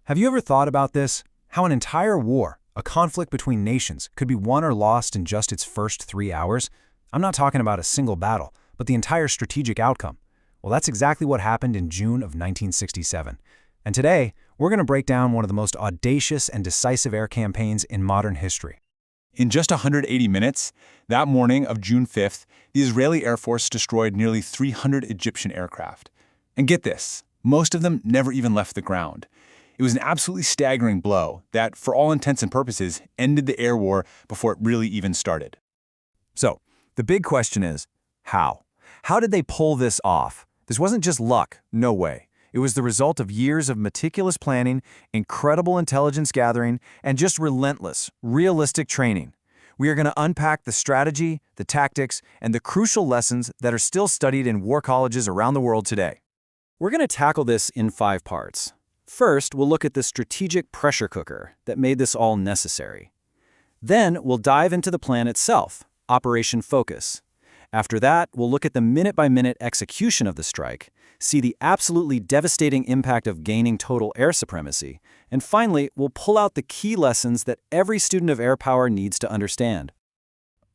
Have you ever thought about this? How an entire war, a conflict between nations, could be won or lost in just its first 3 hours? I'm not talking about a single battle, but the entire strategic outcome. Well, that's exactly what happened in June of 1967. And today, we're going to break down one of the most audacious and decisive air campaigns in modern history. In just 180 minutes, that morning of June 5th, the Israeli Air Force destroyed nearly 300 Egyptian aircraft. And get this, most of them never even left the ground. It was an absolutely staggering blow that, for all intents and purposes, ended the air war before it really even started. So, the big question is, how? How did they pull this off? This wasn't just luck, no way. It was the result of years of meticulous planning, incredible intelligence gathering, and just relentless, realistic training. We are going to unpack the strategy, the tactics, and the crucial lessons that are still studied in war colleges around the world today. We're going to tackle this in 5 parts. First, we'll look at the strategic pressure cooker that made this all necessary. Then, we'll dive into the plan itself, Operation Focus. After that, we'll look at the minute-by-minute execution of the strike, see the absolutely devastating impact of gaining total air supremacy, and finally, we'll pull out the key lessons that every student of air power needs to understand.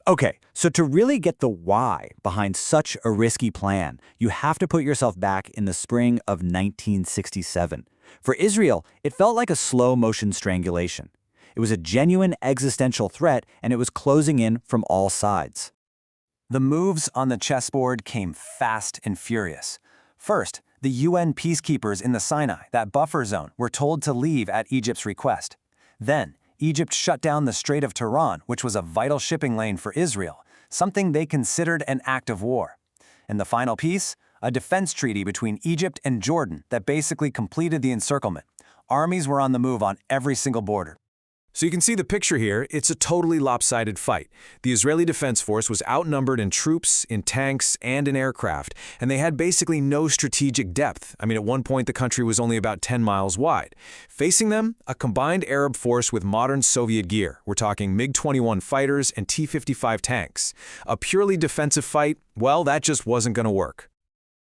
Okay, so to really get the why behind such a risky plan, you have to put yourself back in the spring of 1967. For Israel, it felt like a slow-motion strangulation. It was a genuine existential threat, and it was closing in from all sides. The moves on the chessboard came fast and furious. First, the UN peacekeepers in the Sinai, that buffer zone, were told to leave at Egypt's request. Then, Egypt shut down the Strait of Tiran, which was a vital shipping lane for Israel, something they considered an act of war. And the final piece? A defense treaty between Egypt and Jordan that basically completed the encirclement. Armies were on the move on every single border. So you can see the picture here. It's a totally lopsided fight. The Israeli Defense Force was outnumbered in troops, in tanks, and in aircraft, and they had basically no strategic depth. I mean, at one point, the country was only about 10 miles wide. Facing them, a combined Arab force with modern Soviet gear. We're talking MiG-21 fighters and T-55 tanks. A purely defensive fight, well, that just wasn't going to work.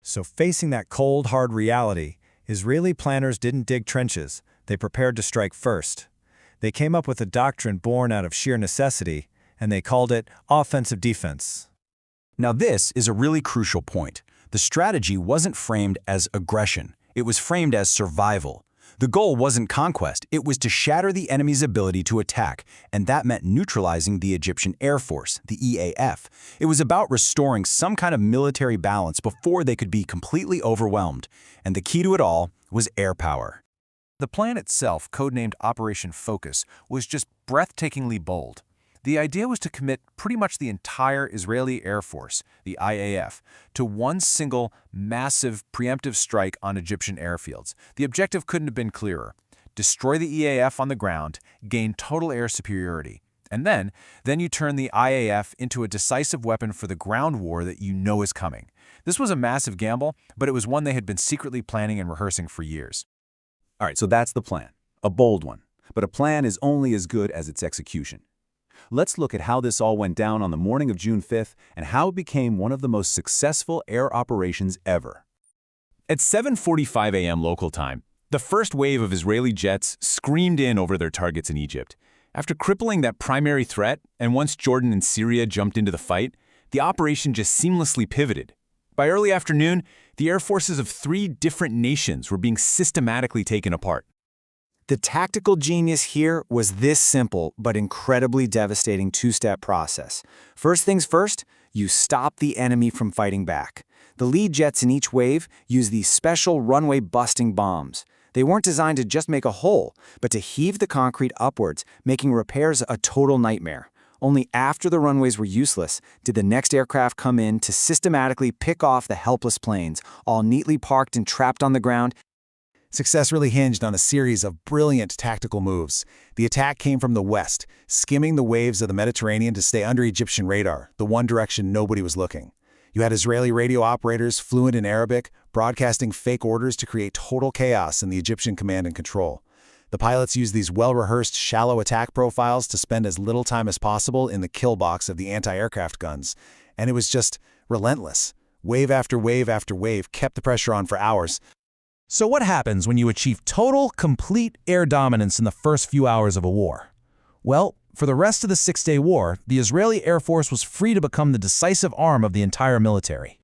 So facing that cold, hard reality, Israeli planners didn't dig trenches. They prepared to strike first. They came up with a doctrine born out of sheer necessity, and they called it offensive defense. Now this is a really crucial point. The strategy wasn't framed as aggression. It was framed as survival. The goal wasn't conquest. It was to shatter the enemy's ability to attack, and that meant neutralizing the Egyptian Air Force, the EAF. It was about restoring some kind of military balance before they could be completely overwhelmed. And the key to it all was air power. The plan itself, codenamed Operation Focus, was just breathtakingly bold. The idea was to commit pretty much the entire Israeli Air Force, the IAF, to one single, massive, preemptive strike on Egyptian airfields. The objective couldn't have been clearer. Destroy the EAF on the ground, gain total air superiority. And then you turn the IAF into a decisive weapon for the ground war that you know is coming. This was a massive gamble, but it was one they had been secretly planning and rehearsing for years. All right, so that's the plan. A bold one. But a plan is only as good as its execution. Let's look at how this all went down on the morning of June 5th and how it became one of the most successful air operations ever. At 7:45 a.m. local time, the first wave of Israeli jets screamed in over their targets in Egypt. After crippling that primary threat, and once Jordan and Syria jumped into the fight, the operation just seamlessly pivoted. By early afternoon, the air forces of 3 different nations were being systematically taken apart. The tactical genius here was this simple but incredibly devastating 2-step process. First things first, you stop the enemy from fighting back. The lead jets in each wave use these special runway-busting bombs. They weren't designed to just make a hole, but to heave the concrete upwards, making repairs a total nightmare. Only after the runways were useless did the next aircraft come in to systematically pick off the helpless planes, all neatly parked and trapped on the ground. Success really hinged on a series of brilliant tactical moves. The attack came from the west, skimming the waves of the Mediterranean to stay under Egyptian radar, the one direction nobody was looking. You had Israeli radio operators fluent in Arabic, broadcasting fake orders to create total chaos in the Egyptian command and control. The pilots used these well-rehearsed, shallow attack profiles to spend as little time as possible in the kill box of the anti-aircraft guns. And it was just relentless. Wave after wave after wave kept the pressure on for hours. So what happens when you achieve total, complete air dominance in the first few hours of a war? Well, for the rest of the Six-Day War, the Israeli Air Force was free to become the decisive arm of the entire military.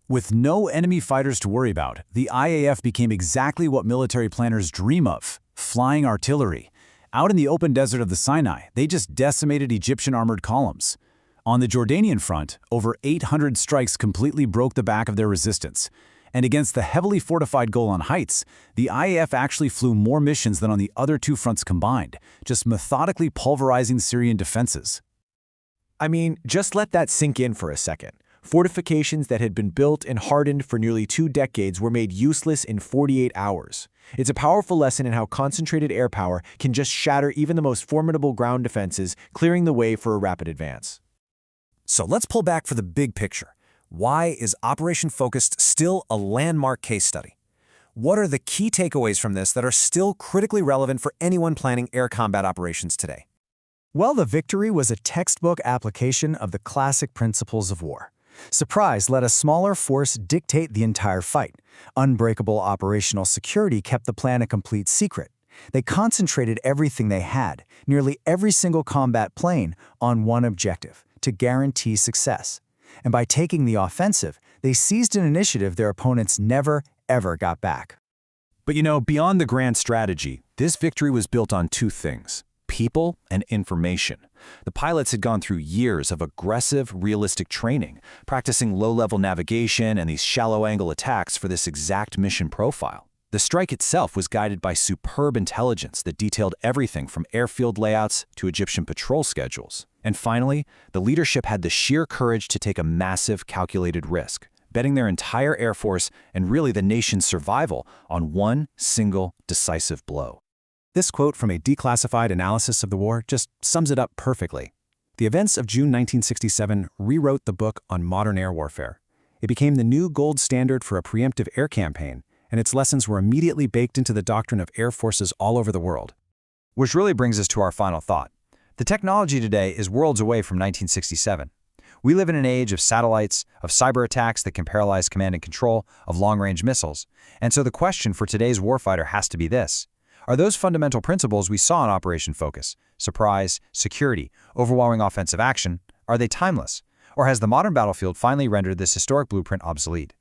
With no enemy fighters to worry about, the IAF became exactly what military planners dream of: flying artillery. Out in the open desert of the Sinai, they just decimated Egyptian armored columns. On the Jordanian front, over 800 strikes completely broke the back of their resistance. And against the heavily fortified Golan Heights, the IAF actually flew more missions than on the other two fronts combined, just methodically pulverizing Syrian defenses. I mean, just let that sink in for a second. Fortifications that had been built and hardened for nearly 2 decades were made useless in 48 hours. It's a powerful lesson in how concentrated air power can just shatter even the most formidable ground defenses, clearing the way for a rapid advance. So let's pull back for the big picture. Why is Operation Focused still a landmark case study? What are the key takeaways from this that are still critically relevant for anyone planning air combat operations today? Well, the victory was a textbook application of the classic principles of war. Surprise let a smaller force dictate the entire fight. Unbreakable operational security kept the plan a complete secret. They concentrated everything they had, nearly every single combat plane, on one objective: to guarantee success. And by taking the offensive, they seized an initiative their opponents never, ever got back. But beyond the grand strategy, this victory was built on two things: people and information. The pilots had gone through years of aggressive, realistic training, practicing low-level navigation and these shallow-angle attacks for this exact mission profile. The strike itself was guided by superb intelligence that detailed everything from airfield layouts to Egyptian patrol schedules. And finally, the leadership had the sheer courage to take a massive, calculated risk, betting their entire air force and really the nation's survival on one single decisive blow. This quote from a declassified analysis of the war just sums it up perfectly. The events of June 1967 rewrote the book on modern air warfare. It became the new gold standard for a preemptive air campaign, and its lessons were immediately baked into the doctrine of air forces all over the world. Which really brings us to our final thought. The technology today is worlds away from 1967. We live in an age of satellites, of cyber attacks that can paralyze command and control, of long-range missiles. And so the question for today's warfighter has to be this: are those fundamental principles we saw in Operation Focus, surprise, security, overwhelming offensive action, are they timeless? Or has the modern battlefield finally rendered this historic blueprint obsolete?